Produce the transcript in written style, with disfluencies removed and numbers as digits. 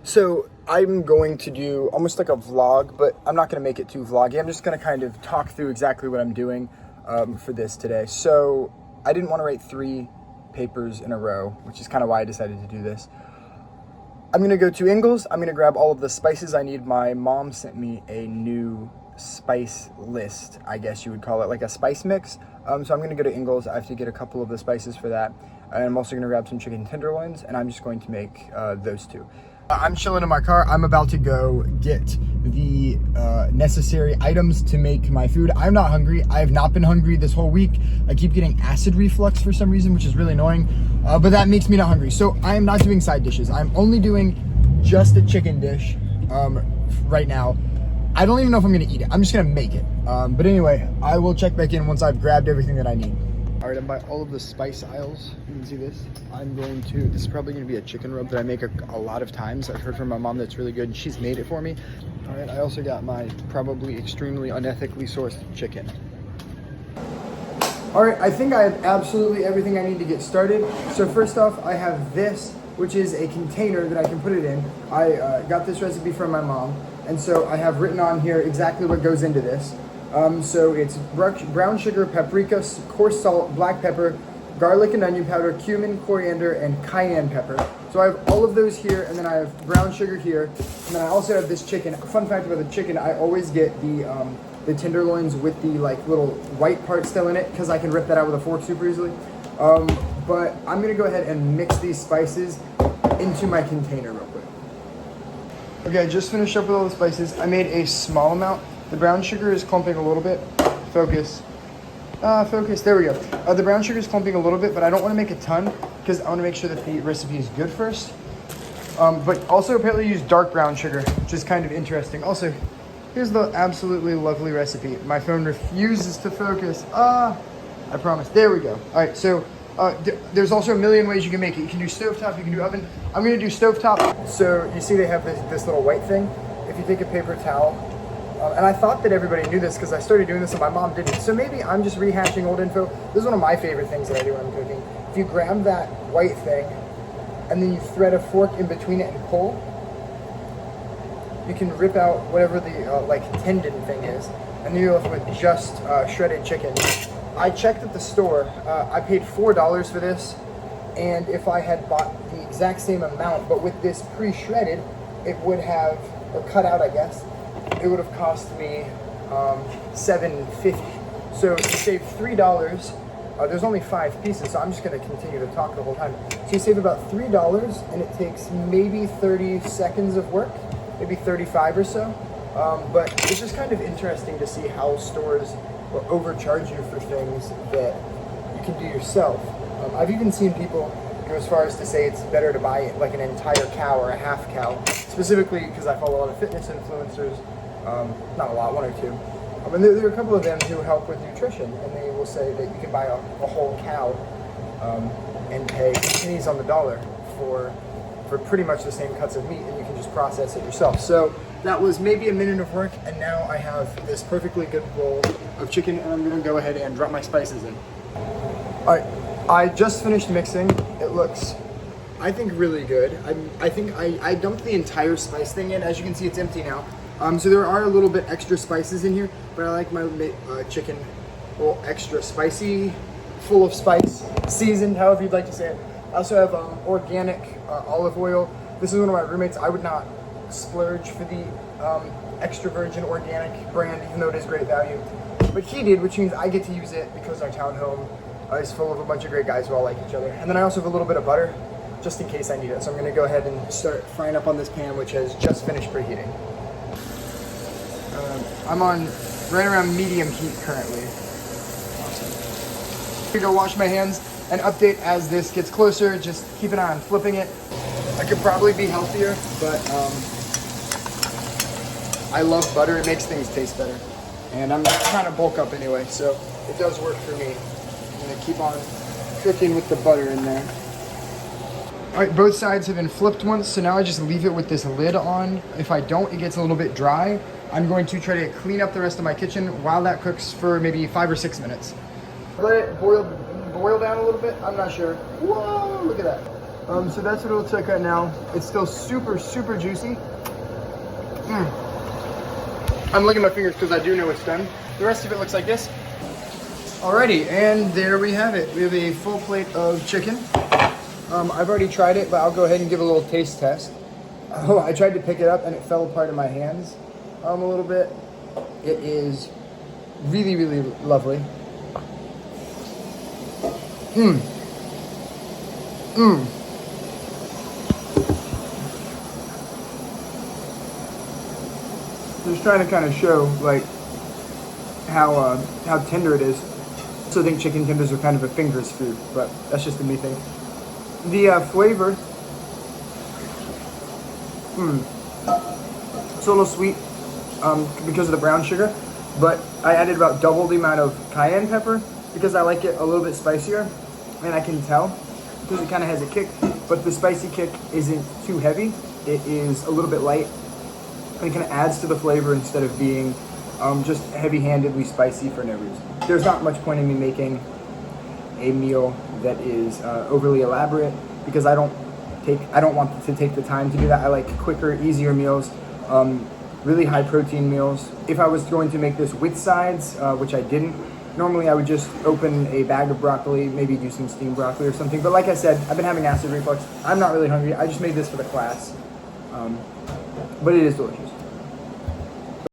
So I'm going to do almost like a vlog, but I'm not going to make it too vloggy. I'm just going to kind of talk through exactly what I'm doing for this today. So I didn't want to write 3 papers in a row, which is kind of why I decided to do this. I'm going to go to Ingles. I'm going to grab all of the spices I need. My mom sent me a new spice list, I guess you would call it, like a spice mix. So I'm going to go to Ingles. I have to get a couple of the spices for that. And I'm also going to grab some chicken tenderloins, and I'm just going to make those 2. I'm chilling in my car. I'm about to go get the necessary items to make my food. I'm not hungry. I have not been hungry this whole week. I keep getting acid reflux for some reason, which is really annoying, but that makes me not hungry. So I am not doing side dishes. I'm only doing just a chicken dish right now. I don't even know if I'm gonna eat it. I'm just gonna make it. But anyway, I will check back in once I've grabbed everything that I need. All right, I'm by all of the spice aisles. You can see this. This is probably gonna be a chicken rub that I make a lot of times. I've heard from my mom that's really good, and she's made it for me. All right, I also got my probably extremely unethically sourced chicken. All right, I think I have absolutely everything I need to get started. So first off, I have this, which is a container that I can put it in. I got this recipe from my mom, and so I have written on here exactly what goes into this. So it's brown sugar, paprika, coarse salt, black pepper, garlic and onion powder, cumin, coriander, and cayenne pepper. So I have all of those here, and then I have brown sugar here, and then I also have this chicken. A fun fact about the chicken, I always get the tenderloins with the like little white part still in it, because I can rip that out with a fork super easily. But I'm gonna go ahead and mix these spices into my container real quick. Okay, I just finished up with all the spices. I made a small amount. The brown sugar is clumping a little bit. Focus. Focus, there we go. The brown sugar is clumping a little bit, but I don't want to make a ton because I want to make sure that the recipe is good first. But also apparently use dark brown sugar, which is kind of interesting. Also, here's the absolutely lovely recipe. My phone refuses to focus. I promise. There we go. All right, so there's also a million ways you can make it. You can do stovetop, you can do oven. I'm going to do stovetop. So you see they have this little white thing. If you take a paper towel, and I thought that everybody knew this because I started doing this and my mom didn't. So maybe I'm just rehashing old info. This is one of my favorite things that I do when I'm cooking. If you grab that white thing and then you thread a fork in between it and pull, you can rip out whatever the like tendon thing is, and then you're left with just shredded chicken. I checked at the store. I paid $4 for this, and if I had bought the exact same amount, but with this pre-shredded, it would have, or cut out I guess, it would have cost me $7.50. So you save $3. There's only 5 pieces, so I'm just going to continue to talk the whole time. So you save about $3, and it takes maybe 30 seconds of work, maybe 35 or so. But it's just kind of interesting to see how stores will overcharge you for things that you can do yourself. I've even seen people go as far as to say it's better to buy like an entire cow or a half cow, specifically because I follow a lot of fitness influencers. Not a lot, 1 or 2. And there are a couple of them who help with nutrition, and they will say that you can buy a whole cow and pay pennies on the dollar for pretty much the same cuts of meat, and you can just process it yourself. So that was maybe a minute of work, and now I have this perfectly good bowl of chicken, and I'm gonna go ahead and drop my spices in. All right, I just finished mixing. It looks, I think, really good. I think I dumped the entire spice thing in. As you can see, it's empty now. So there are a little bit extra spices in here, but I like my chicken a little extra spicy, full of spice, seasoned, however you'd like to say it. I also have organic olive oil. This is one of my roommates. I would not splurge for the extra virgin organic brand, even though it is great value. But he did, which means I get to use it because our townhome is full of a bunch of great guys who all like each other. And then I also have a little bit of butter, just in case I need it. So I'm gonna go ahead and start frying up on this pan, which has just finished preheating. I'm on right around medium heat currently. Awesome. I'm gonna go wash my hands and update as this gets closer. Just keep an eye on flipping it. I could probably be healthier, but I love butter. It makes things taste better. And I'm trying to bulk up anyway, so it does work for me. I'm gonna keep on cooking with the butter in there. All right, both sides have been flipped once, so now I just leave it with this lid on. If I don't, it gets a little bit dry. I'm going to try to clean up the rest of my kitchen while that cooks for maybe 5 or 6 minutes. Let it boil down a little bit. I'm not sure. Whoa, look at that. So that's what it looks like right now. It's still super, super juicy. I'm licking my fingers because I do know it's done. The rest of it looks like this. Alrighty, and there we have it. We have a full plate of chicken. I've already tried it, but I'll go ahead and give a little taste test. Oh, I tried to pick it up and it fell apart in my hands a little bit. It is really, really lovely. Just trying to kind of show like how tender it is. So I think chicken tenders are kind of a fingers food, but that's just a me thing. The flavor, it's a little sweet because of the brown sugar, but I added about double the amount of cayenne pepper because I like it a little bit spicier, and I can tell because it kind of has a kick, but the spicy kick isn't too heavy. It is a little bit light, and it kind of adds to the flavor instead of being just heavy-handedly spicy for no reason. There's not much point in me making a meal that is overly elaborate because I don't want to take the time to do that. I like quicker, easier meals, really high protein meals. If I was going to make this with sides, which I didn't, normally I would just open a bag of broccoli, maybe do some steamed broccoli or something. But like I said, I've been having acid reflux. I'm not really hungry. I just made this for the class, but it is delicious.